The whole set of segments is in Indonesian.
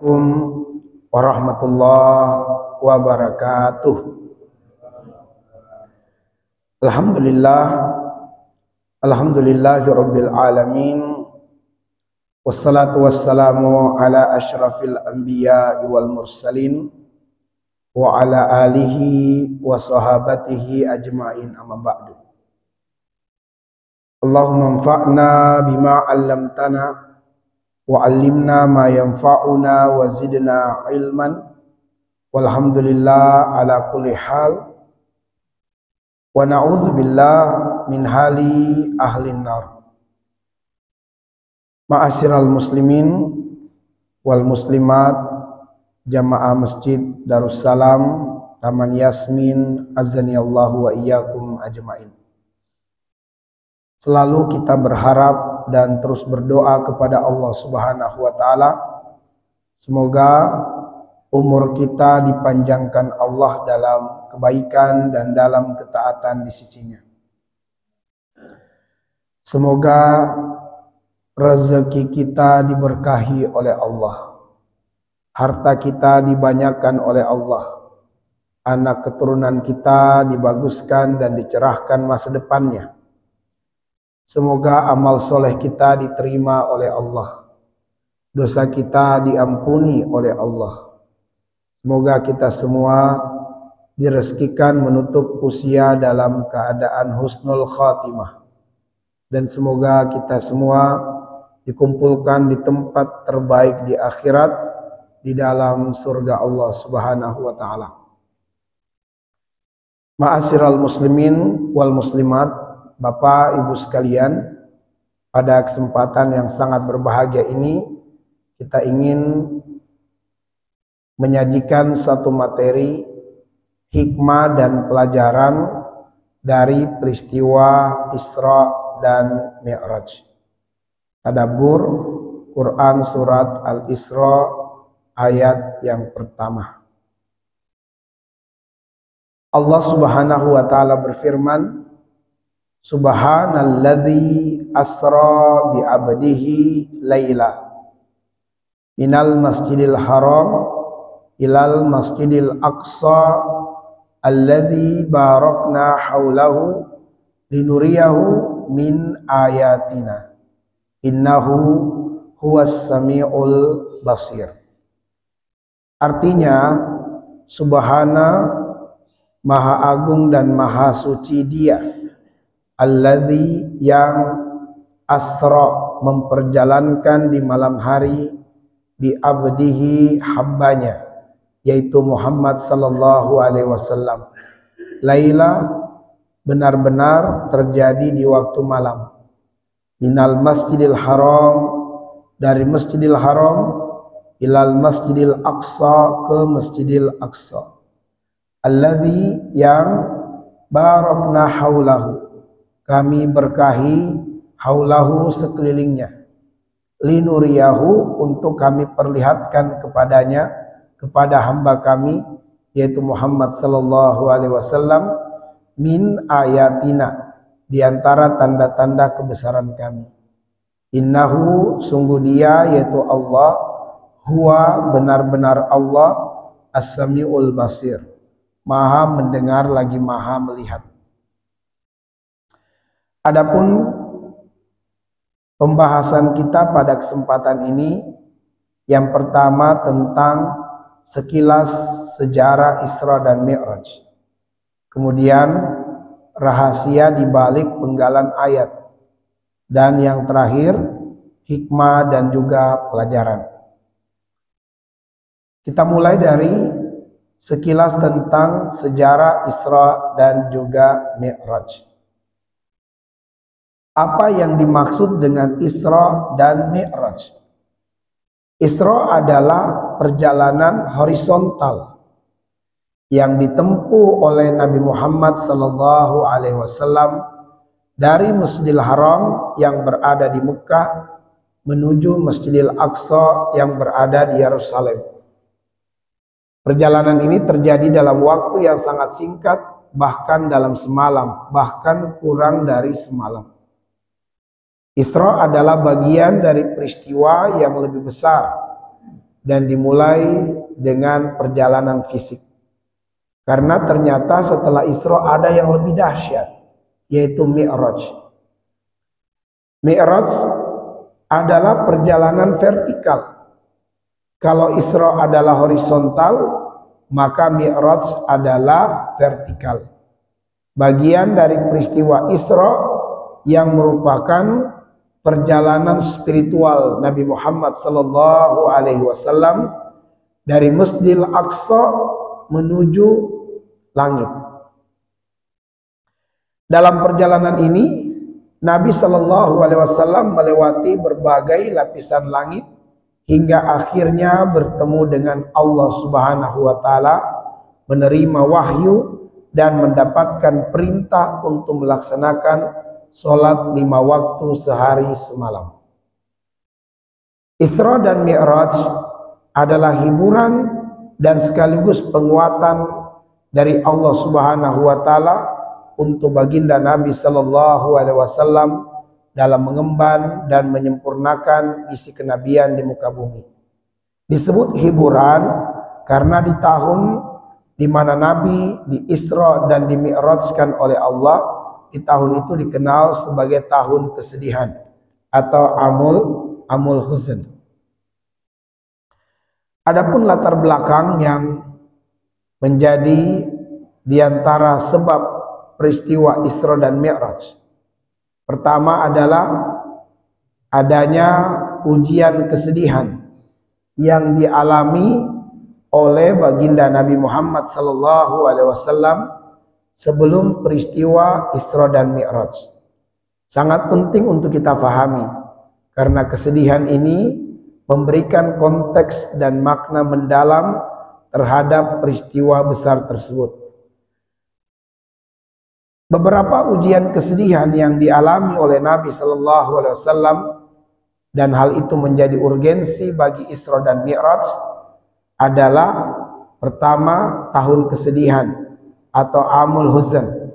Assalamualaikum warahmatullahi wabarakatuh. Alhamdulillahirabbil alamin. Wassalatu wassalamu ala asyrafil anbiya'i wal mursalin wa ala alihi wa sahabatihi ajma'in, amma ba'du. Allahumma anfa'na bima 'allamtana wa 'allimna ma yanfa'una wa zidna ilman, walhamdulillah ala kulli hal, wa na'udzubillah min hali ahlin nar. Ma'asyiral muslimin wal muslimat, jamaah Masjid Darussalam Taman Yasmin, azanillahu wa iyyakum ajmain. Selalu kita berharap dan terus berdoa kepada Allah Subhanahu wa taala, semoga umur kita dipanjangkan Allah dalam kebaikan dan dalam ketaatan di sisinya. Semoga rezeki kita diberkahi oleh Allah, harta kita dibanyakan oleh Allah, anak keturunan kita dibaguskan dan dicerahkan masa depannya. Semoga amal soleh kita diterima oleh Allah, dosa kita diampuni oleh Allah. Semoga kita semua direzekikan menutup usia dalam keadaan husnul khatimah, dan semoga kita semua dikumpulkan di tempat terbaik di akhirat, di dalam surga Allah Subhanahu wa taala. Ma'asyiral muslimin wal muslimat, Bapak Ibu sekalian, pada kesempatan yang sangat berbahagia ini kita ingin menyajikan satu materi hikmah dan pelajaran dari peristiwa Isra dan Mi'raj. Tadabbur Quran surat Al-Isra ayat yang pertama. Allah Subhanahu wa taala berfirman, Subhanalladzi asra bi abdihi laila minal masjidil haram ilal masjidil aqsa alladzi barakna haulahu linuriyahu min ayatina innahu huwas samiul basir. Artinya, subhana, maha agung dan maha suci Dia, alladzi, yang asra, memperjalankan di malam hari, bi abdihi, hambanya, yaitu Muhammad sallallahu alaihi wasallam. Laila, benar-benar terjadi di waktu malam. Minal masjidil haram, dari masjidil haram, ilal masjidil aqsa, ke masjidil aqsa. Alladzi, yang barakna haulahu, kami berkahi haulahu, sekelilingnya, linuriyahu, untuk kami perlihatkan kepadanya, kepada hamba kami, yaitu Muhammad sallallahu alaihi wasallam, min ayatina, di antara tanda-tanda kebesaran kami. Innahu, sungguh Dia, yaitu Allah, huwa, benar-benar Allah, as-sami'ul basir, maha mendengar lagi maha melihat. Adapun pembahasan kita pada kesempatan ini, yang pertama tentang sekilas sejarah Isra dan Mi'raj, kemudian rahasia di balik penggalan ayat, dan yang terakhir hikmah dan juga pelajaran. Kita mulai dari sekilas tentang sejarah Isra dan juga Mi'raj. Apa yang dimaksud dengan Isra dan Mi'raj? Isra adalah perjalanan horizontal yang ditempuh oleh Nabi Muhammad sallallahu alaihi wasallam dari Masjidil Haram yang berada di Mekah menuju Masjidil Aqsa yang berada di Yerusalem. Perjalanan ini terjadi dalam waktu yang sangat singkat, bahkan dalam semalam, bahkan kurang dari semalam. Isra adalah bagian dari peristiwa yang lebih besar, dan dimulai dengan perjalanan fisik. Karena ternyata setelah Isra ada yang lebih dahsyat, yaitu Mi'raj. Mi'raj adalah perjalanan vertikal. Kalau Isra adalah horizontal, maka Mi'raj adalah vertikal. Bagian dari peristiwa Isra yang merupakan perjalanan spiritual Nabi Muhammad sallallahu alaihi wasallam dari Masjidil Aqsa menuju langit. Dalam perjalanan ini Nabi sallallahu alaihi wasallam melewati berbagai lapisan langit hingga akhirnya bertemu dengan Allah Subhanahu wa taala, menerima wahyu dan mendapatkan perintah untuk melaksanakan sholat 5 waktu sehari semalam. Isra dan Mi'raj adalah hiburan dan sekaligus penguatan dari Allah Subhanahu wa taala untuk baginda Nabi sallallahu alaihi wasallam dalam mengemban dan menyempurnakan isi kenabian di muka bumi. Disebut hiburan karena di tahun di mana Nabi di Isra dan di Mi'rajkan oleh Allah, di tahun itu dikenal sebagai tahun kesedihan atau amul huzn. Adapun latar belakang yang menjadi diantara sebab peristiwa Isra dan Mi'raj, pertama adalah adanya ujian kesedihan yang dialami oleh baginda Nabi Muhammad sallallahu alaihi wasallam sebelum peristiwa Isra dan Mi'raj. Sangat penting untuk kita fahami karena kesedihan ini memberikan konteks dan makna mendalam terhadap peristiwa besar tersebut. Beberapa ujian kesedihan yang dialami oleh Nabi sallallahu alaihi wasallam dan hal itu menjadi urgensi bagi Isra dan Mi'raj adalah pertama tahun kesedihan atau amul huzn,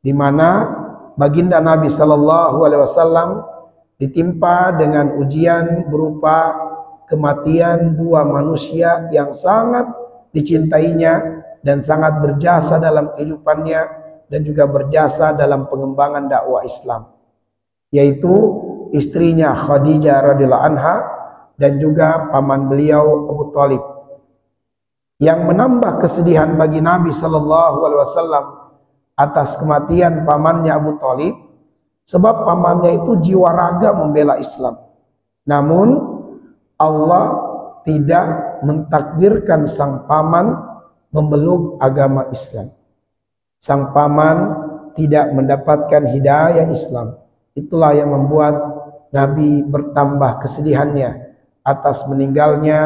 di mana baginda Nabi sallallahu alaihi wasallam ditimpa dengan ujian berupa kematian 2 manusia yang sangat dicintainya dan sangat berjasa dalam kehidupannya dan juga berjasa dalam pengembangan dakwah Islam, yaitu istrinya Khadijah radhiyallahu anha dan juga paman beliau Abu Thalib. Yang menambah kesedihan bagi Nabi sallallahu alaihi wasallam atas kematian pamannya Abu Thalib, sebab pamannya itu jiwa raga membela Islam. Namun Allah tidak mentakdirkan sang paman memeluk agama Islam. Sang paman tidak mendapatkan hidayah Islam. Itulah yang membuat Nabi bertambah kesedihannya atas meninggalnya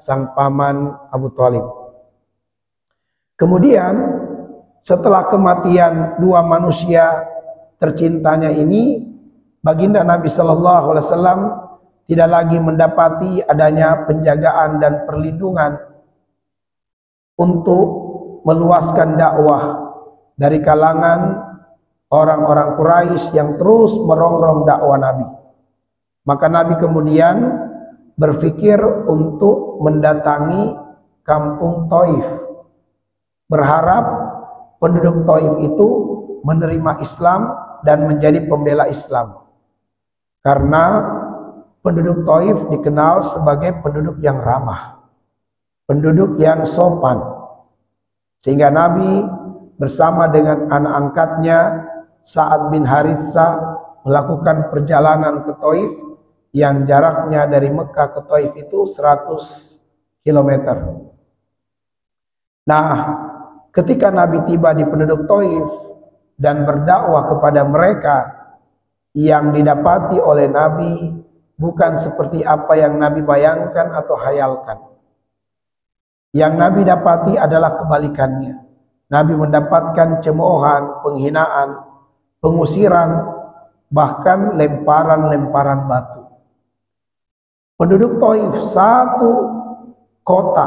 sang paman Abu Thalib. Kemudian setelah kematian 2 manusia tercintanya ini, baginda Nabi sallallahu alaihi wasallam tidak lagi mendapati adanya penjagaan dan perlindungan untuk meluaskan dakwah dari kalangan orang-orang Quraisy yang terus merongrong dakwah Nabi. Maka Nabi kemudian berpikir untuk mendatangi kampung Taif, berharap penduduk Taif itu menerima Islam dan menjadi pembela Islam. Karena penduduk Taif dikenal sebagai penduduk yang ramah, penduduk yang sopan. Sehingga Nabi bersama dengan anak angkatnya Sa'ad bin Haritsah melakukan perjalanan ke Taif yang jaraknya dari Mekah ke Taif itu 100 km. Nah, ketika Nabi tiba di penduduk Taif dan berdakwah kepada mereka, yang didapati oleh Nabi bukan seperti apa yang Nabi bayangkan atau hayalkan. Yang Nabi dapati adalah kebalikannya. Nabi mendapatkan cemoohan, penghinaan, pengusiran, bahkan lemparan-lemparan batu. Penduduk Taif, satu kota,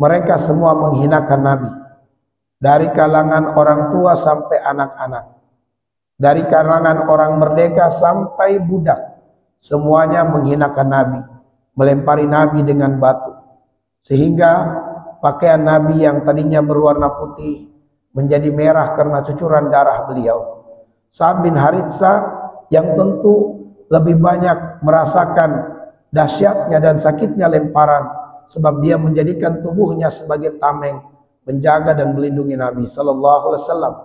mereka semua menghinakan Nabi. Dari kalangan orang tua sampai anak-anak, dari kalangan orang merdeka sampai budak, semuanya menghinakan Nabi, melempari Nabi dengan batu, sehingga pakaian Nabi yang tadinya berwarna putih menjadi merah karena cucuran darah beliau. Sa'ad bin Haritsah yang tentu lebih banyak merasakan dahsyatnya dan sakitnya lemparan, sebab dia menjadikan tubuhnya sebagai tameng menjaga dan melindungi Nabi sallallahu alaihi wasallam.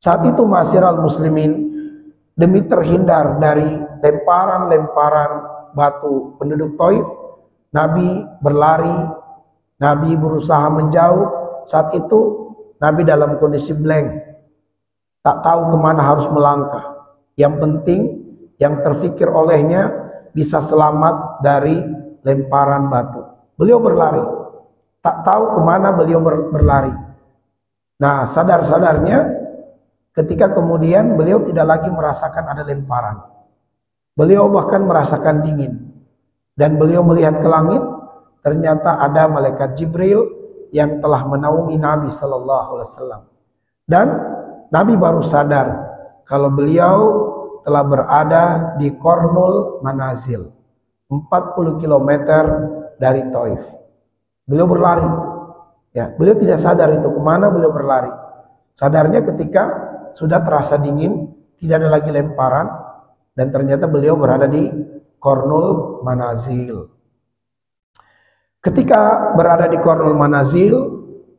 Saat itu ma'asyiral muslimin, demi terhindar dari lemparan-lemparan batu penduduk Taif, Nabi berlari, Nabi berusaha menjauh. Saat itu Nabi dalam kondisi blank, tak tahu kemana harus melangkah. Yang penting yang terfikir olehnya bisa selamat dari lemparan batu. Beliau berlari, tak tahu kemana beliau berlari. Nah, sadar-sadarnya ketika kemudian beliau tidak lagi merasakan ada lemparan. Beliau bahkan merasakan dingin. Dan beliau melihat ke langit, ternyata ada malaikat Jibril yang telah menaungi Nabi sallallahu alaihi wasallam. Dan Nabi baru sadar kalau beliau telah berada di Qarnul Manazil, 40 km dari Taif. Beliau berlari. Ya, beliau tidak sadar itu kemana beliau berlari. Sadarnya ketika sudah terasa dingin, tidak ada lagi lemparan, dan ternyata beliau berada di Qarnul Manazil. Ketika berada di Qarnul Manazil,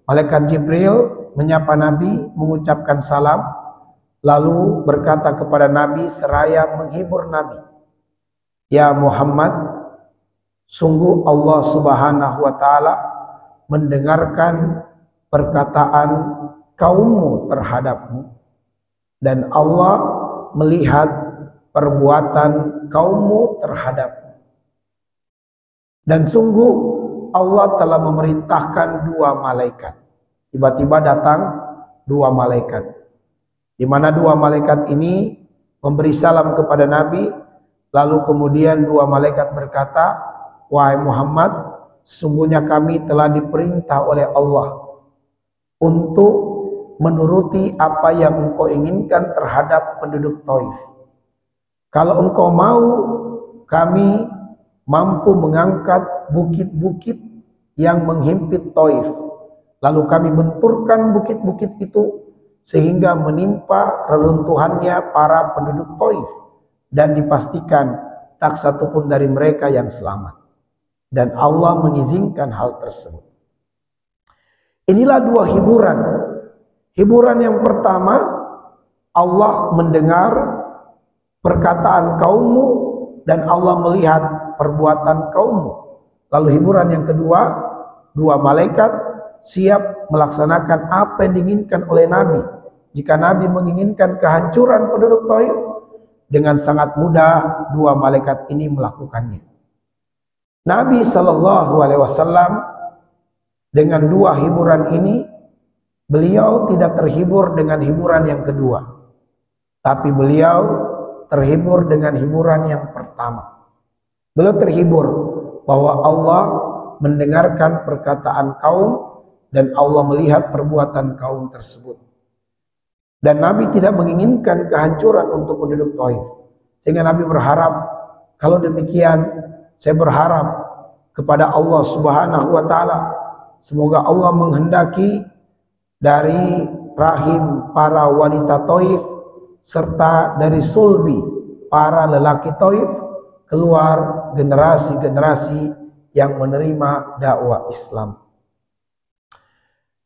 malaikat Jibril menyapa Nabi, mengucapkan salam, lalu berkata kepada Nabi seraya menghibur Nabi, "Ya Muhammad, sungguh Allah Subhanahu wa taala mendengarkan perkataan kaummu terhadapmu, dan Allah melihat perbuatan kaummu terhadapmu. Dan sungguh Allah telah memerintahkan 2 malaikat." Tiba-tiba datang 2 malaikat, di mana 2 malaikat ini memberi salam kepada Nabi. Lalu kemudian 2 malaikat berkata, "Wahai Muhammad, sesungguhnya kami telah diperintah oleh Allah untuk menuruti apa yang engkau inginkan terhadap penduduk Taif. Kalau engkau mau, kami mampu mengangkat bukit-bukit yang menghimpit Taif. Lalu kami benturkan bukit-bukit itu sehingga menimpa reruntuhannya para penduduk Taif, dan dipastikan tak satu pun dari mereka yang selamat. Dan Allah mengizinkan hal tersebut." Inilah 2 hiburan. Hiburan yang pertama, Allah mendengar perkataan kaummu dan Allah melihat perbuatan kaummu. Lalu hiburan yang kedua, 2 malaikat siap melaksanakan apa yang diinginkan oleh Nabi. Jika Nabi menginginkan kehancuran penduduk Taif, dengan sangat mudah 2 malaikat ini melakukannya. Nabi sallallahu alaihi wasallam dengan 2 hiburan ini, beliau tidak terhibur dengan hiburan yang kedua, tapi beliau terhibur dengan hiburan yang pertama. Beliau terhibur bahwa Allah mendengarkan perkataan kaum dan Allah melihat perbuatan kaum tersebut. Dan Nabi tidak menginginkan kehancuran untuk penduduk Taif. Sehingga Nabi berharap, kalau demikian saya berharap kepada Allah Subhanahu wa taala, semoga Allah menghendaki dari rahim para wanita Taif serta dari sulbi para lelaki Taif keluar generasi-generasi yang menerima dakwah Islam.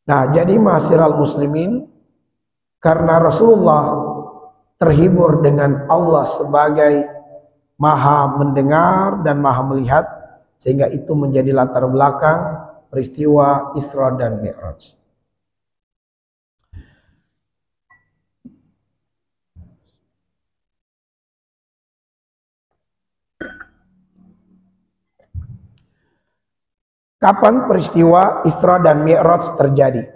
Nah, jadi ma'asyiral muslimin, karena Rasulullah terhibur dengan Allah sebagai Maha mendengar dan Maha melihat, sehingga itu menjadi latar belakang peristiwa Isra dan Mi'raj. Kapan peristiwa Isra dan Mi'raj terjadi?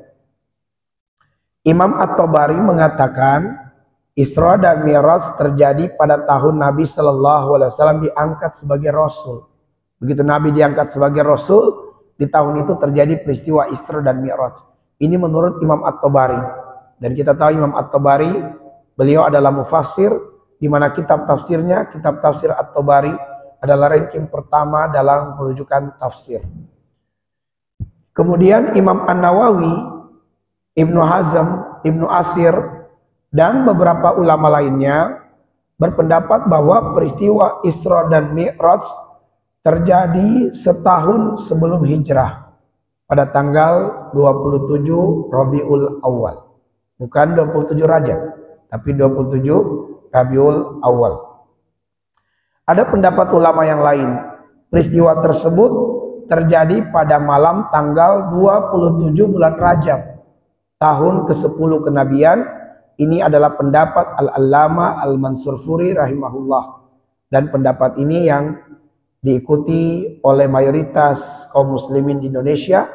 Imam At-Tabari mengatakan Isra dan Mi'raj terjadi pada tahun Nabi Shallallahu Alaihi Wasallam diangkat sebagai Rasul. Begitu Nabi diangkat sebagai Rasul, di tahun itu terjadi peristiwa Isra dan Mi'raj. Ini menurut Imam At-Tabari. Dan kita tahu Imam At-Tabari, beliau adalah mufassir, di mana kitab tafsirnya, kitab tafsir At-Tabari adalah ranking pertama dalam perujukan tafsir. Kemudian Imam An-Nawawi, Ibnu Hazm, Ibnu Asir, dan beberapa ulama lainnya berpendapat bahwa peristiwa Isra dan Mi'raj terjadi setahun sebelum hijrah pada tanggal 27 Rabiul Awal. Bukan 27 Rajab, tapi 27 Rabiul Awal. Ada pendapat ulama yang lain, peristiwa tersebut terjadi pada malam tanggal 27 bulan Rajab, tahun ke-10 kenabian. Ini adalah pendapat Al-Allama Al-Mansurfuri rahimahullah. Dan pendapat ini yang diikuti oleh mayoritas kaum muslimin di Indonesia,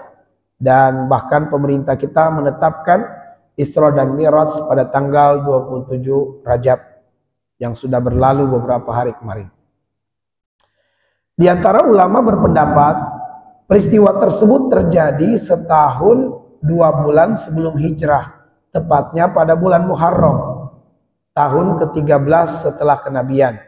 dan bahkan pemerintah kita menetapkan Isra dan Mi'raj pada tanggal 27 Rajab yang sudah berlalu beberapa hari kemarin. Di antara ulama berpendapat peristiwa tersebut terjadi setahun 2 bulan sebelum hijrah, tepatnya pada bulan Muharram, tahun ke-13 setelah kenabian.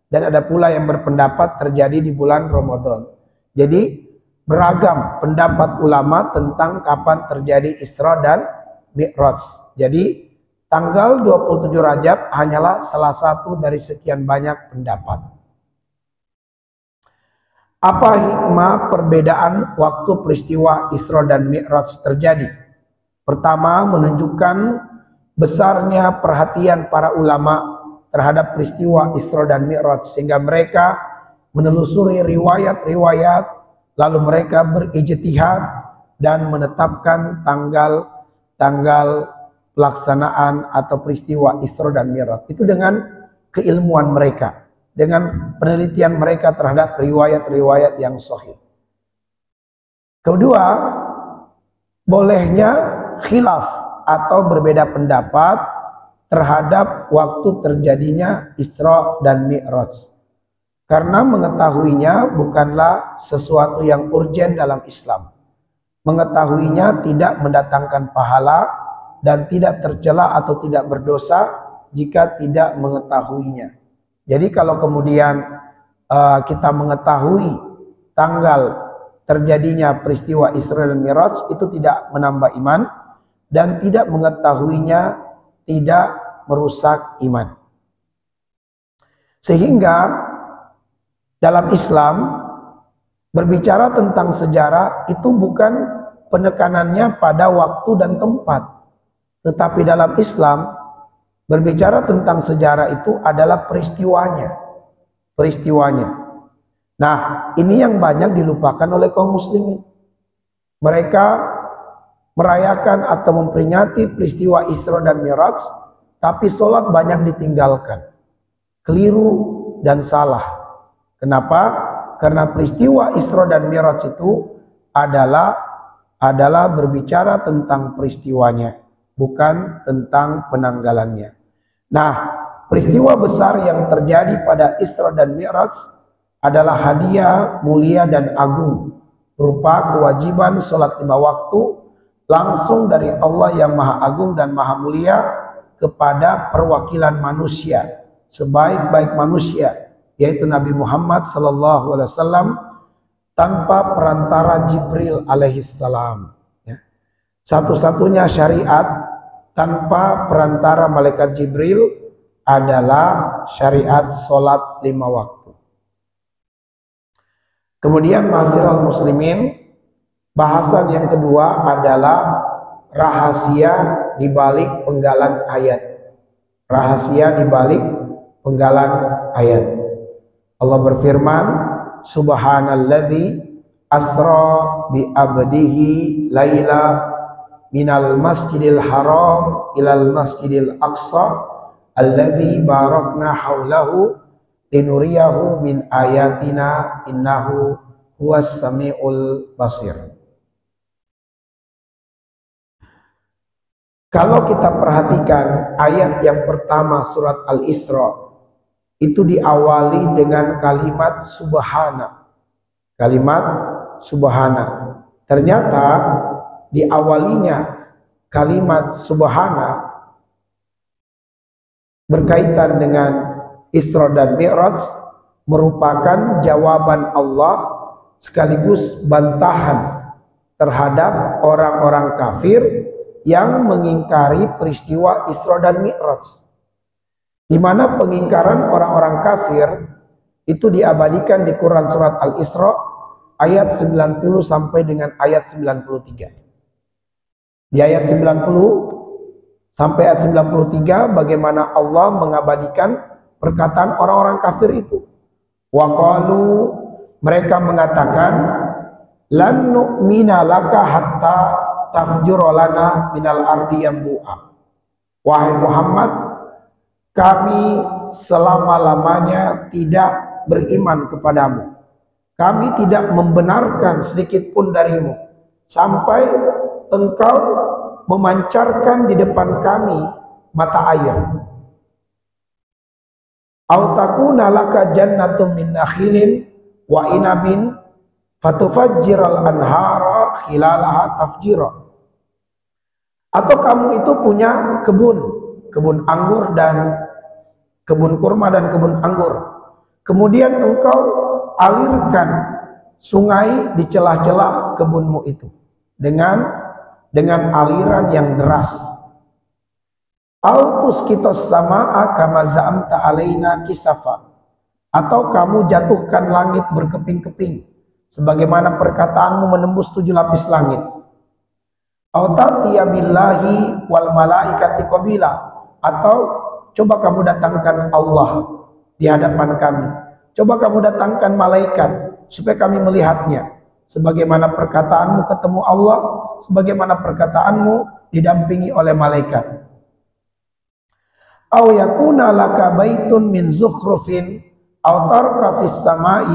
Dan ada pula yang berpendapat terjadi di bulan Ramadan. Jadi beragam pendapat ulama tentang kapan terjadi Isra dan Mi'raj. Jadi tanggal 27 Rajab hanyalah salah satu dari sekian banyak pendapat. Apa hikmah perbedaan waktu peristiwa Isra dan Mi'raj terjadi? Pertama, menunjukkan besarnya perhatian para ulama terhadap peristiwa Isra dan Mi'raj, sehingga mereka menelusuri riwayat-riwayat, lalu mereka berijtihad dan menetapkan tanggal pelaksanaan atau peristiwa Isra dan Mi'raj itu dengan keilmuan mereka, dengan penelitian mereka terhadap riwayat-riwayat yang sahih. Kedua, bolehnya khilaf atau berbeda pendapat terhadap waktu terjadinya Isra dan Mi'raj, karena mengetahuinya bukanlah sesuatu yang urgen dalam Islam. Mengetahuinya tidak mendatangkan pahala dan tidak tercela atau tidak berdosa jika tidak mengetahuinya. Jadi kalau kemudian kita mengetahui tanggal terjadinya peristiwa Isra dan Mi'raj, itu tidak menambah iman, dan tidak mengetahuinya tidak merusak iman. Sehingga dalam Islam berbicara tentang sejarah itu bukan penekanannya pada waktu dan tempat, tetapi dalam Islam berbicara tentang sejarah itu adalah peristiwanya. Nah, ini yang banyak dilupakan oleh kaum muslimin. Mereka merayakan atau memperingati peristiwa Isra dan Mi'raj, tapi sholat banyak ditinggalkan. Keliru dan salah. Kenapa? Karena peristiwa Isra dan Mi'raj itu adalah berbicara tentang peristiwanya, bukan tentang penanggalannya. Nah, peristiwa besar yang terjadi pada Isra dan Mi'raj adalah hadiah mulia dan agung, berupa kewajiban sholat 5 waktu langsung dari Allah yang Maha Agung dan Maha Mulia kepada perwakilan manusia, sebaik-baik manusia, yaitu Nabi Muhammad SAW, tanpa perantara Jibril alaihissalam. Ya. Satu-satunya syariat tanpa perantara malaikat Jibril adalah syariat sholat 5 waktu. Kemudian ma'asyiral muslimin, bahasan yang kedua adalah rahasia di balik penggalan ayat. Rahasia di balik penggalan ayat. Allah berfirman, Subhanalladzi asra bi abdihi laila minal masjidil haram ilal masjidil aqsa alladzi barakna haulahu linuriyahu min ayatina innahu huwas samiul basir. Kalau kita perhatikan ayat yang pertama surat Al-Isra, itu diawali dengan kalimat subhana. Kalimat subhana. Ternyata diawalinya kalimat subhana berkaitan dengan Isra dan Mi'raj merupakan jawaban Allah sekaligus bantahan terhadap orang-orang kafir yang mengingkari peristiwa Isra dan Mi'raj, di mana pengingkaran orang-orang kafir itu diabadikan di Quran surat Al-Isra ayat 90 sampai dengan ayat 93. Di ayat 90 sampai ayat 93 bagaimana Allah mengabadikan perkataan orang-orang kafir itu. Wa qalu, mereka mengatakan, lan nu'mina laka hatta tafjura lana minal ardi yanbu'a. Wahai Muhammad, kami selama-lamanya tidak beriman kepadamu. Kami tidak membenarkan sedikit pun darimu sampai engkau memancarkan di depan kami mata air. Au takuna laka jannatun min nakhilin wa inabin fatufajjiral anhara khilalaha tafjira. Atau kamu itu punya kebun anggur dan kebun kurma dan kebun anggur. Kemudian engkau alirkan sungai di celah-celah kebunmu itu dengan aliran yang deras. Autus kitos samaa kama za'amta alaina kisafa. Atau kamu jatuhkan langit berkeping-keping sebagaimana perkataanmu menembus 7 lapis langit. Autatiya billahi wal malaikati qabila. Atau coba kamu datangkan Allah di hadapan kami. Coba kamu datangkan malaikat supaya kami melihatnya. Sebagaimana perkataanmu ketemu Allah, sebagaimana perkataanmu didampingi oleh malaikat. Aw yakuna laka baitun min zukhrufin aw tarka fis samai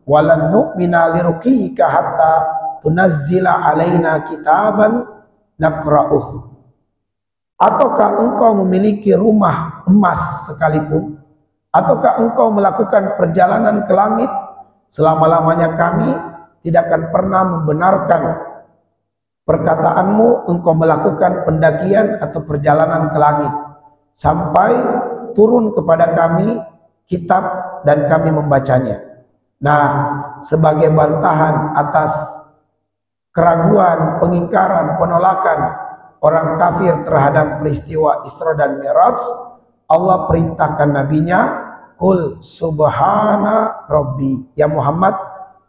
walan nu'mina liruqika hatta tunazzila alaina kitaban naqra'uh. Ataukah engkau memiliki rumah emas sekalipun, ataukah engkau melakukan perjalanan ke langit, selama-lamanya kami tidak akan pernah membenarkan perkataanmu engkau melakukan pendakian atau perjalanan ke langit sampai turun kepada kami kitab dan kami membacanya. Nah, sebagai bantahan atas keraguan, pengingkaran, penolakan orang kafir terhadap peristiwa Isra dan Mi'raj, Allah perintahkan nabinya, "Qul subhana rabbi." Ya Muhammad,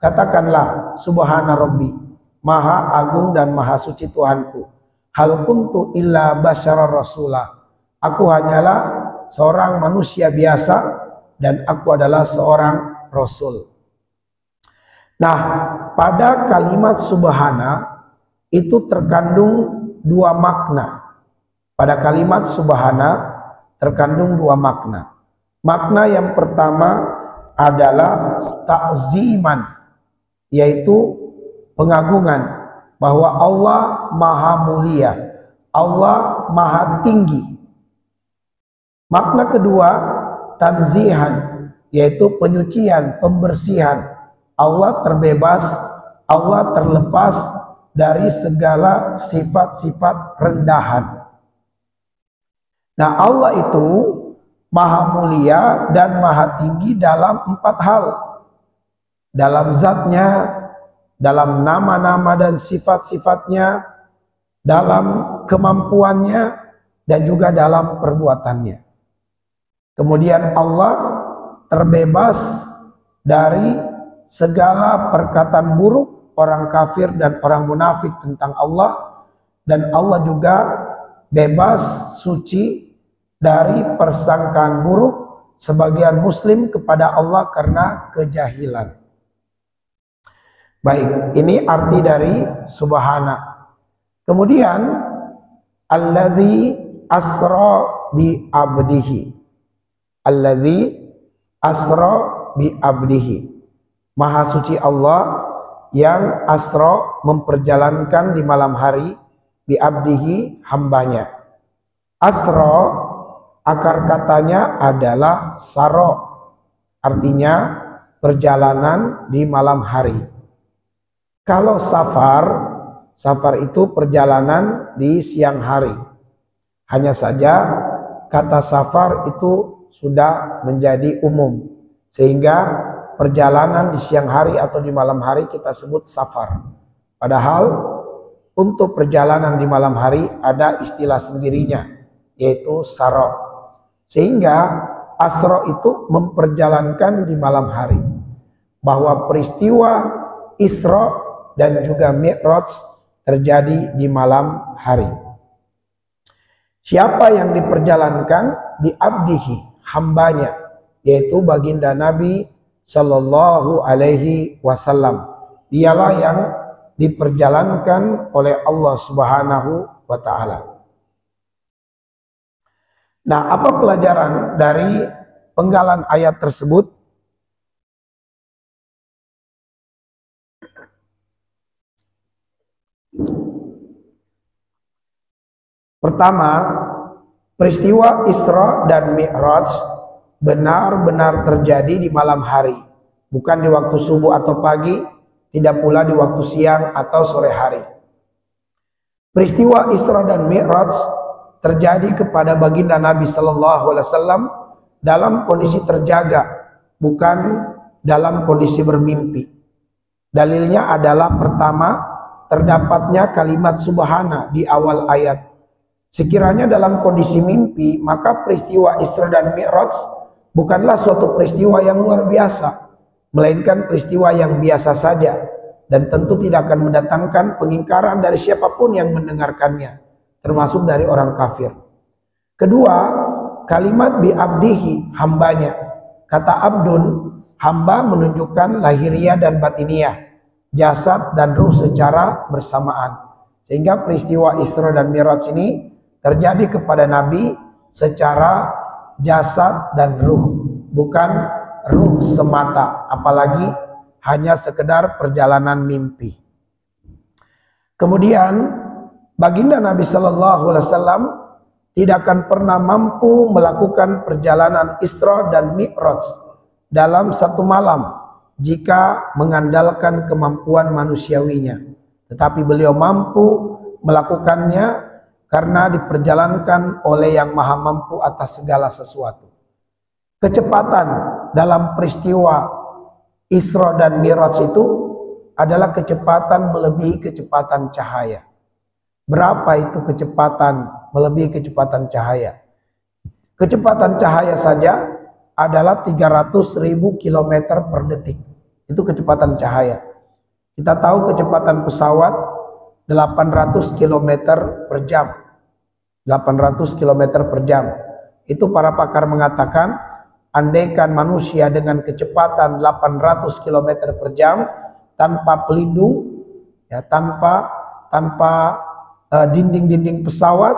katakanlah subhana rabbi, maha agung dan maha suci Tuhanku. Hal kuntu illa basyara rasulah. Aku hanyalah seorang manusia biasa dan aku adalah seorang rasul. Nah, pada kalimat subhana itu terkandung 2 makna. Pada kalimat subhana terkandung 2 makna. Makna yang pertama adalah ta'ziman, yaitu pengagungan bahwa Allah maha mulia, Allah maha tinggi. Makna kedua, tanzihan, yaitu penyucian, pembersihan. Allah terbebas, Allah terlepas dari segala sifat-sifat rendahan. Nah, Allah itu maha mulia dan maha tinggi dalam 4 hal. Dalam zatnya, dalam nama-nama dan sifat-sifatnya, dalam kemampuannya, dan juga dalam perbuatannya. Kemudian Allah terbebas dari segala perkataan buruk orang kafir dan orang munafik tentang Allah, dan Allah juga bebas, suci dari persangkaan buruk sebagian muslim kepada Allah karena kejahilan. Baik, ini arti dari subhana. Kemudian allazi asra bi abdihi. Allazi asra bi abdihi. Maha suci Allah yang asra memperjalankan di malam hari bi abdihi, hambanya. Asra akar katanya adalah saro, artinya perjalanan di malam hari. Kalau safar itu perjalanan di siang hari. Hanya saja kata safar itu sudah menjadi umum, Sehingga perjalanan di siang hari atau di malam hari kita sebut safar. Padahal untuk perjalanan di malam hari ada istilah sendirinya, yaitu saro. Sehingga asro itu memperjalankan di malam hari. Bahwa peristiwa Isra dan juga Mi'raj terjadi di malam hari. Siapa yang diperjalankan? Bi abdihi, hambanya, yaitu baginda Nabi Sallallahu Alaihi Wasallam. Dialah yang diperjalankan oleh Allah Subhanahu wa Ta'ala. Nah, apa pelajaran dari penggalan ayat tersebut? Pertama, peristiwa Isra dan Mi'raj benar-benar terjadi di malam hari, bukan di waktu subuh atau pagi, tidak pula di waktu siang atau sore hari. Peristiwa Isra dan Mi'raj terjadi kepada baginda Nabi Sallallahu Alaihi Wasallam dalam kondisi terjaga, bukan dalam kondisi bermimpi. Dalilnya adalah pertama, terdapatnya kalimat subhana di awal ayat. Sekiranya dalam kondisi mimpi, maka peristiwa Isra dan Mi'raj bukanlah suatu peristiwa yang luar biasa, melainkan peristiwa yang biasa saja, dan tentu tidak akan mendatangkan pengingkaran dari siapapun yang mendengarkannya, termasuk dari orang kafir. Kedua, kalimat bi abdihi, hambanya. Kata abdun, hamba menunjukkan lahiriah dan batiniah, jasad dan ruh secara bersamaan. Sehingga peristiwa Isra dan Mi'raj ini terjadi kepada Nabi secara jasad dan ruh, bukan ruh semata, apalagi hanya sekedar perjalanan mimpi. Kemudian baginda Nabi Sallallahu Alaihi Wasallam tidak akan pernah mampu melakukan perjalanan Isra dan Mi'raj dalam satu malam jika mengandalkan kemampuan manusiawinya, tetapi beliau mampu melakukannya karena diperjalankan oleh yang maha mampu atas segala sesuatu. Kecepatan dalam peristiwa Isra dan Mi'raj itu adalah kecepatan melebihi kecepatan cahaya. Berapa itu kecepatan melebihi kecepatan cahaya? Kecepatan cahaya saja adalah 300.000 km per detik. Itu kecepatan cahaya. Kita tahu kecepatan pesawat 800 km per jam. 800 km per jam. Itu para pakar mengatakan, andaikan manusia dengan kecepatan 800 km per jam tanpa pelindung, ya, tanpa dinding-dinding pesawat,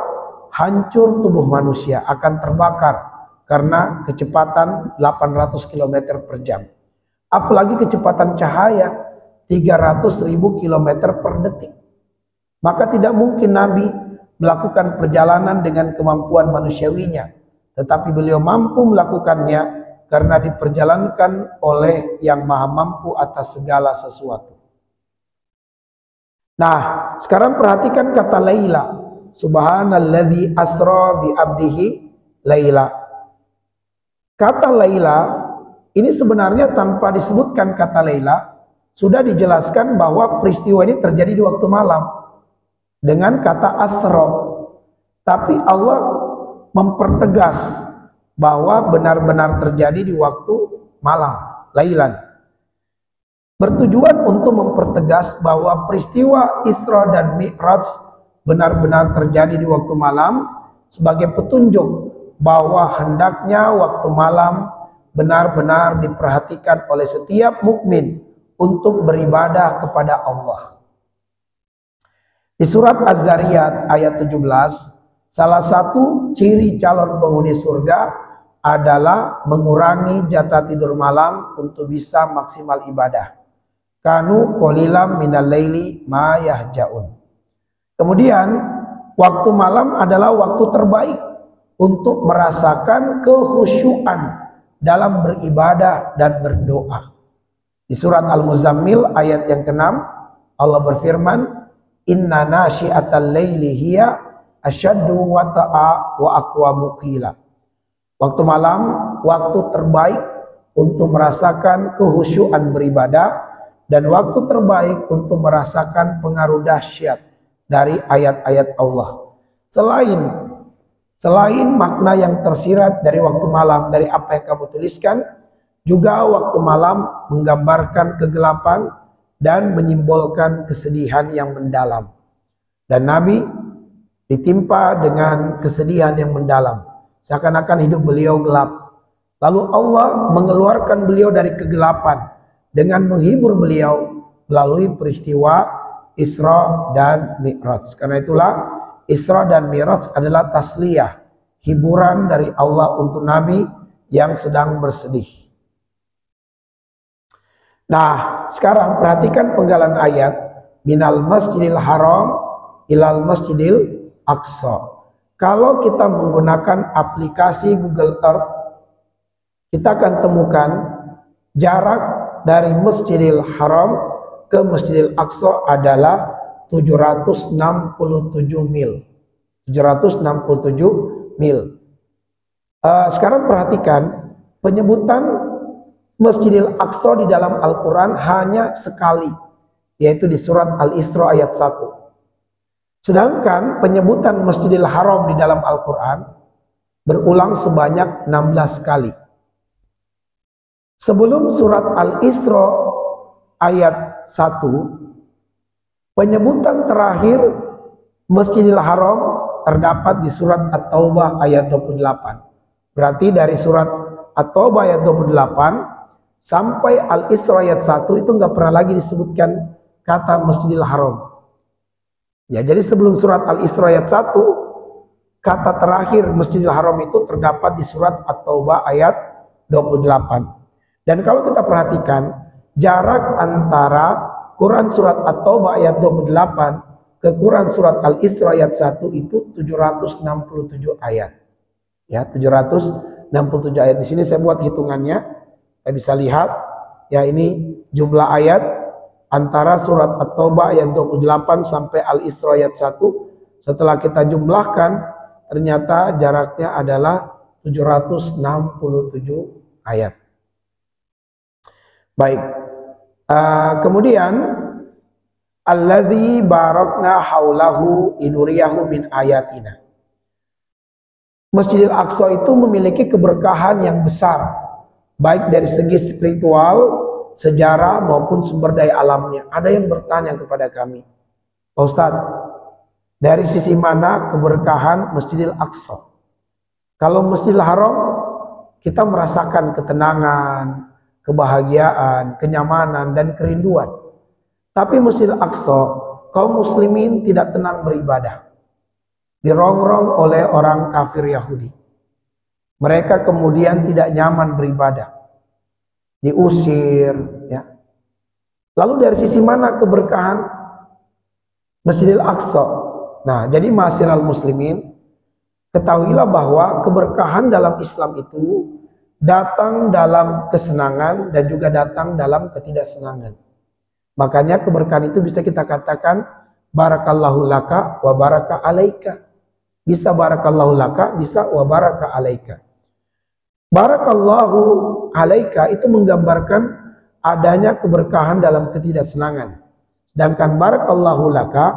hancur tubuh manusia, akan terbakar karena kecepatan 800 km per jam. Apalagi kecepatan cahaya 300.000 km per detik. Maka tidak mungkin Nabi melakukan perjalanan dengan kemampuan manusiawinya, tetapi beliau mampu melakukannya karena diperjalankan oleh yang maha mampu atas segala sesuatu. Nah, sekarang perhatikan kata Laila. Subhanalladzi asra bi abdihi Laila. Kata Laila ini sebenarnya tanpa disebutkan kata Laila sudah dijelaskan bahwa peristiwa ini terjadi di waktu malam dengan kata asra. Tapi Allah mempertegas bahwa benar-benar terjadi di waktu malam, lailan. Bertujuan untuk mempertegas bahwa peristiwa Isra dan Mi'raj benar-benar terjadi di waktu malam sebagai petunjuk bahwa hendaknya waktu malam benar-benar diperhatikan oleh setiap mukmin untuk beribadah kepada Allah. Di surat Az-Zariyat ayat 17, salah satu ciri calon penghuni surga adalah mengurangi jatah tidur malam untuk bisa maksimal ibadah. Kanu qalilam minal laili ma yahjaun. Kemudian waktu malam adalah waktu terbaik untuk merasakan kekhusyuan dalam beribadah dan berdoa. Di surat Al-Muzammil ayat yang ke-6 Allah berfirman, inna nasyi'atal laili hiya asyaddu wata'a wa aqwamu qila. Waktu malam waktu terbaik untuk merasakan kehusyuan beribadah, dan waktu terbaik untuk merasakan pengaruh dahsyat dari ayat-ayat Allah. Selain makna yang tersirat dari waktu malam, dari apa yang kamu tuliskan, juga waktu malam menggambarkan kegelapan dan menyimbolkan kesedihan yang mendalam. Dan Nabi ditimpa dengan kesedihan yang mendalam, seakan-akan hidup beliau gelap. Lalu Allah mengeluarkan beliau dari kegelapan dengan menghibur beliau melalui peristiwa Isra dan Mi'raj. Karena itulah Isra dan Mi'raj adalah tasliyah, hiburan dari Allah untuk Nabi yang sedang bersedih. Nah, sekarang perhatikan penggalan ayat minal masjidil haram ilal masjidil aqsa. Kalau kita menggunakan aplikasi Google Earth, kita akan temukan jarak dari Masjidil Haram ke Masjidil Aqsa adalah 767 mil. 767 mil. Sekarang perhatikan penyebutan Masjidil Aqsa di dalam Al-Quran hanya sekali, yaitu di surat Al-Isra ayat 1. Sedangkan penyebutan Masjidil Haram di dalam Al-Quran berulang sebanyak 16 kali. Sebelum surat Al-Isra ayat 1, penyebutan terakhir Masjidil Haram terdapat di surat At-Taubah ayat 28. Berarti dari surat At-Taubah ayat 28 sampai Al-Isra ayat 1 itu nggak pernah lagi disebutkan kata Masjidil Haram. Ya, jadi sebelum surat Al-Isra ayat 1, kata terakhir Masjidil Haram itu terdapat di surat At-Taubah ayat 28. Dan kalau kita perhatikan jarak antara Quran surat At-Taubah ayat 28 ke Quran surat Al-Isra ayat 1 itu 767 ayat. Ya, 767 ayat. Di sini saya buat hitungannya. Kita bisa lihat ya, ini jumlah ayat antara surat At-Taubah ayat 28 sampai Al-Isra ayat 1. Setelah kita jumlahkan, ternyata jaraknya adalah 767 ayat. Baik. Kemudian alladzi barakna haulahu linuriyahu min ayatina. Masjidil Aqsa itu memiliki keberkahan yang besar, baik dari segi spiritual, sejarah maupun sumber daya alamnya. Ada yang bertanya kepada kami, Pak Ustadz, dari sisi mana keberkahan Masjidil Aqsa? Kalau Masjidil Haram kita merasakan ketenangan, kebahagiaan, kenyamanan, dan kerinduan. Tapi Masjidil Aqsa, kaum muslimin tidak tenang beribadah. Dirongrong oleh orang kafir Yahudi. Mereka kemudian tidak nyaman beribadah. Diusir. Ya. Lalu dari sisi mana keberkahan Masjidil Aqsa? Nah, jadi ma'asyiral muslimin, ketahuilah bahwa keberkahan dalam Islam itu datang dalam kesenangan dan juga datang dalam ketidaksenangan. Makanya keberkahan itu bisa kita katakan barakallahu laka wa baraka alaika. Bisa barakallahu laka, bisa wa baraka alaika. Barakallahu alaika itu menggambarkan adanya keberkahan dalam ketidaksenangan. Sedangkan barakallahu laka,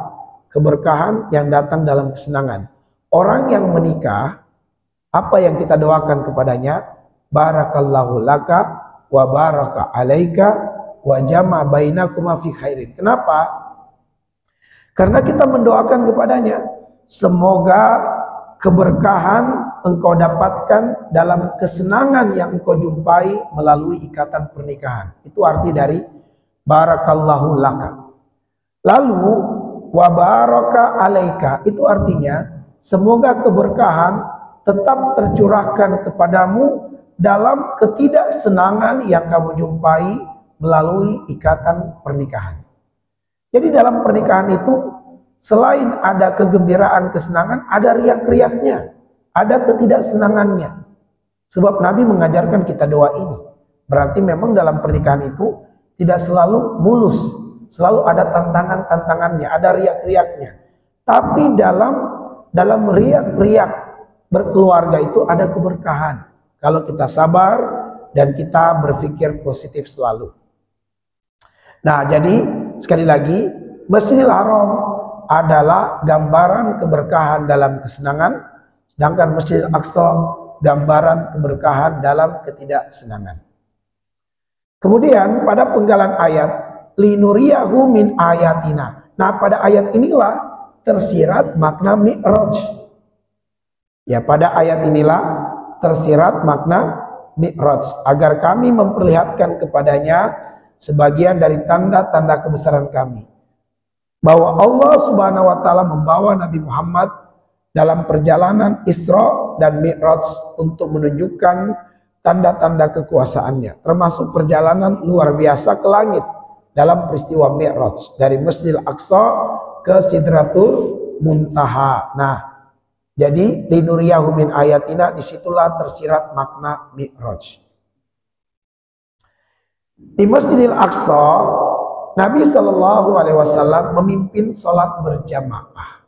keberkahan yang datang dalam kesenangan. Orang yang menikah, apa yang kita doakan kepadanya? Barakallahu laka wa baraka alaika wa jama bainakuma fi khairin. Kenapa? Karena kita mendoakan kepadanya, semoga keberkahan engkau dapatkan dalam kesenangan yang engkau jumpai melalui ikatan pernikahan. Itu arti dari barakallahu laka. Lalu wa baraka alaika itu artinya semoga keberkahan tetap tercurahkan kepadamu dalam ketidaksenangan yang kamu jumpai melalui ikatan pernikahan. Jadi dalam pernikahan itu selain ada kegembiraan, kesenangan, ada riak-riaknya, ada ketidaksenangannya. Sebab Nabi mengajarkan kita doa ini. Berarti memang dalam pernikahan itu tidak selalu mulus, selalu ada tantangan-tantangannya, ada riak-riaknya. Tapi dalam riak-riak berkeluarga itu ada keberkahan. Kalau kita sabar, dan kita berpikir positif selalu. Nah, jadi sekali lagi, Masjidil Haram adalah gambaran keberkahan dalam kesenangan, sedangkan Masjidil Aqsa gambaran keberkahan dalam ketidaksenangan. Kemudian pada penggalan ayat linuriyahu min ayatina. Nah, pada ayat inilah tersirat makna Mi'raj. Ya, pada ayat inilah tersirat makna Mi'raj, agar kami memperlihatkan kepadanya sebagian dari tanda-tanda kebesaran kami, bahwa Allah Subhanahu wa taala membawa Nabi Muhammad dalam perjalanan Isra dan Mi'raj untuk menunjukkan tanda-tanda kekuasaannya, termasuk perjalanan luar biasa ke langit dalam peristiwa Mi'raj dari Masjidil Aqsa ke Sidratul Muntaha. Nah, jadi linuriyahu min ayatina, disitulah tersirat makna Mi'raj. Di Masjidil Aqsa, Nabi Shallallahu Alaihi Wasallam memimpin sholat berjamaah.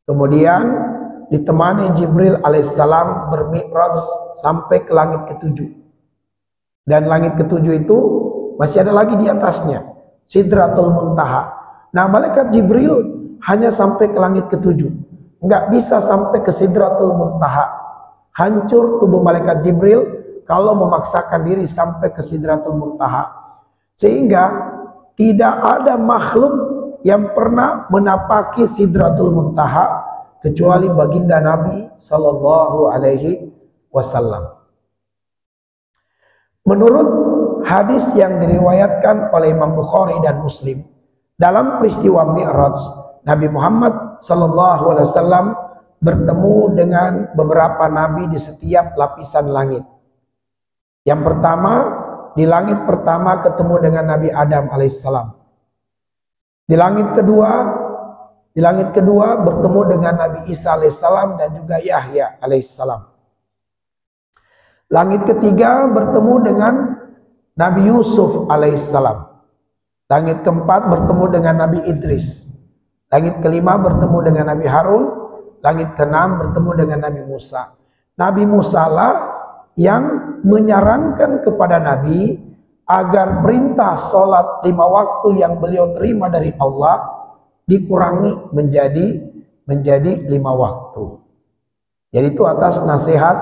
Kemudian ditemani Jibril alaihissalam bermi'raj sampai ke langit ketujuh. Dan langit ketujuh itu masih ada lagi di atasnya, Sidratul Muntaha. Nah, malaikat Jibril hanya sampai ke langit ketujuh, nggak bisa sampai ke Sidratul Muntaha. Hancur tubuh malaikat Jibril kalau memaksakan diri sampai ke Sidratul Muntaha. Sehingga tidak ada makhluk yang pernah menapaki Sidratul Muntaha kecuali baginda Nabi Sallallahu Alaihi Wasallam. Menurut hadis yang diriwayatkan oleh Imam Bukhari dan Muslim, dalam peristiwa Mi'raj, Nabi Muhammad Sallallahu Alaihi Wasallam bertemu dengan beberapa nabi di setiap lapisan langit. Yang pertama, di langit pertama ketemu dengan Nabi Adam alaihissalam. Di langit kedua bertemu dengan Nabi Isa alaihissalam dan juga Yahya alaihissalam. Langit ketiga bertemu dengan Nabi Yusuf alaihissalam. Langit keempat bertemu dengan Nabi Idris. Langit kelima bertemu dengan Nabi Harun. Langit keenam bertemu dengan Nabi Musa. Nabi Musa lah yang menyarankan kepada Nabi agar perintah sholat 5 waktu yang beliau terima dari Allah dikurangi menjadi 5 waktu. Jadi itu atas nasihat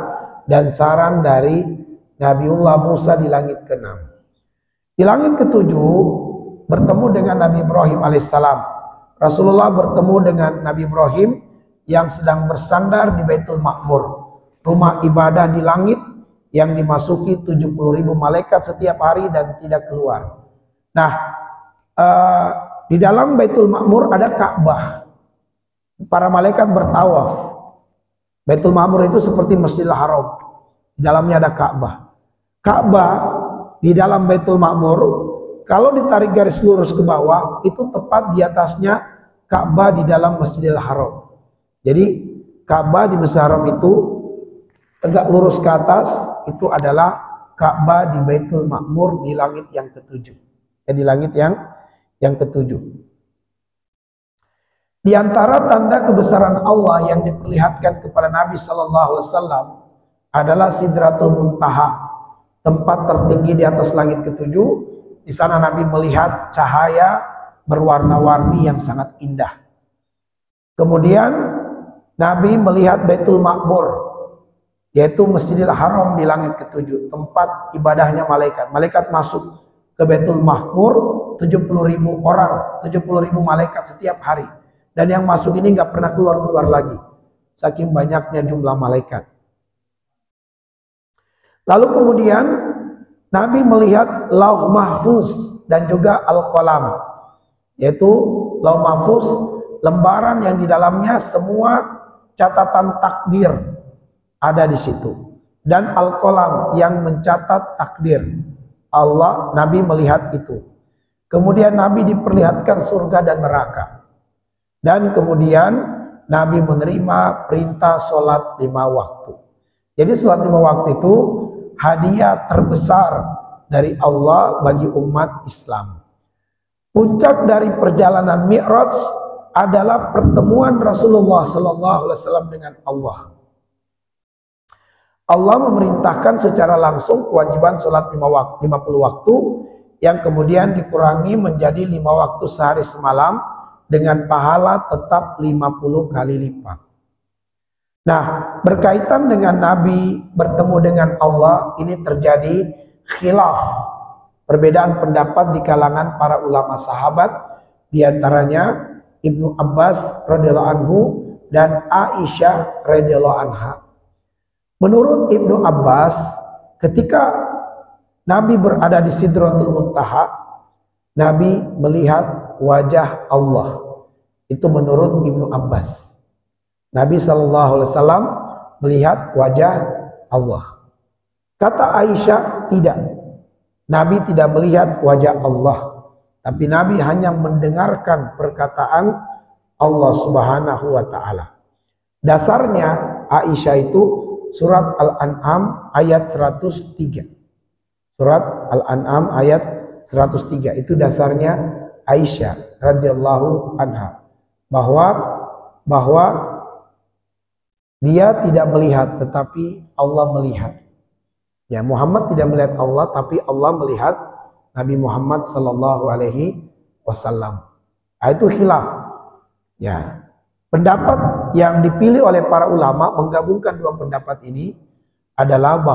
dan saran dari Nabiullah Musa di langit ke-6. Di langit ke-7 bertemu dengan Nabi Ibrahim alaihissalam. Rasulullah bertemu dengan Nabi Ibrahim yang sedang bersandar di Baitul Ma'mur, rumah ibadah di langit yang dimasuki 70.000 malaikat setiap hari dan tidak keluar. Nah, di dalam Baitul Ma'mur ada Ka'bah. Para malaikat bertawaf. Baitul Ma'mur itu seperti Masjidil Haram. Di dalamnya ada Ka'bah. Ka'bah di dalam Baitul Ma'mur, kalau ditarik garis lurus ke bawah, itu tepat di atasnya Ka'bah di dalam Masjidil Haram. Jadi Ka'bah di Masjidil Haram itu tegak lurus ke atas, itu adalah Ka'bah di Baitul Ma'mur di langit yang ke-7. Di langit yang ke-7. Di antara tanda kebesaran Allah yang diperlihatkan kepada Nabi Sallallahu Alaihi Wasallam adalah Sidratul Muntaha, tempat tertinggi di atas langit ke-7. Di sana Nabi melihat cahaya berwarna-warni yang sangat indah. Kemudian Nabi melihat Baitul Ma'mur, yaitu Masjidil Haram di langit ke-7, tempat ibadahnya malaikat. Malaikat masuk ke Baitul Ma'mur 70.000 orang, 70.000 malaikat setiap hari. Dan yang masuk ini nggak pernah keluar lagi, saking banyaknya jumlah malaikat. Lalu kemudian Nabi melihat Lauh Mahfuz dan juga Al-Qalam, yaitu Lauh Mahfuz, lembaran yang di dalamnya semua catatan takdir ada di situ, dan Al-Qalam yang mencatat takdir. Nabi melihat itu. Kemudian Nabi diperlihatkan surga dan neraka. Dan kemudian Nabi menerima perintah sholat 5 waktu. Jadi sholat 5 waktu itu hadiah terbesar dari Allah bagi umat Islam. Puncak dari perjalanan Mi'raj adalah pertemuan Rasulullah SAW dengan Allah. Allah memerintahkan secara langsung kewajiban sholat 50 waktu yang kemudian dikurangi menjadi 5 waktu sehari semalam dengan pahala tetap 50 kali lipat. Nah, berkaitan dengan Nabi bertemu dengan Allah, ini terjadi khilaf, perbedaan pendapat di kalangan para ulama sahabat, diantaranya Ibnu Abbas radhiyallahu anhu dan Aisyah radhiyallahu anha. Menurut Ibnu Abbas, ketika Nabi berada di Sidratul Muntaha, Nabi melihat wajah Allah. Itu menurut Ibnu Abbas. Nabi SAW melihat wajah Allah. Kata Aisyah, tidak. Nabi tidak melihat wajah Allah, tapi Nabi hanya mendengarkan perkataan Allah Subhanahu wa Ta'ala. Dasarnya Aisyah itu surat Al-An'am ayat 103. Surat Al-An'am ayat 103 itu dasarnya Aisyah radhiyallahu anha, bahwa dia tidak melihat tetapi Allah melihat. Ya, Muhammad tidak melihat Allah tapi Allah melihat Nabi Muhammad sallallahu alaihi wasallam. Itu khilaf. Ya. Pendapat yang dipilih oleh para ulama menggabungkan dua pendapat ini adalah bahwa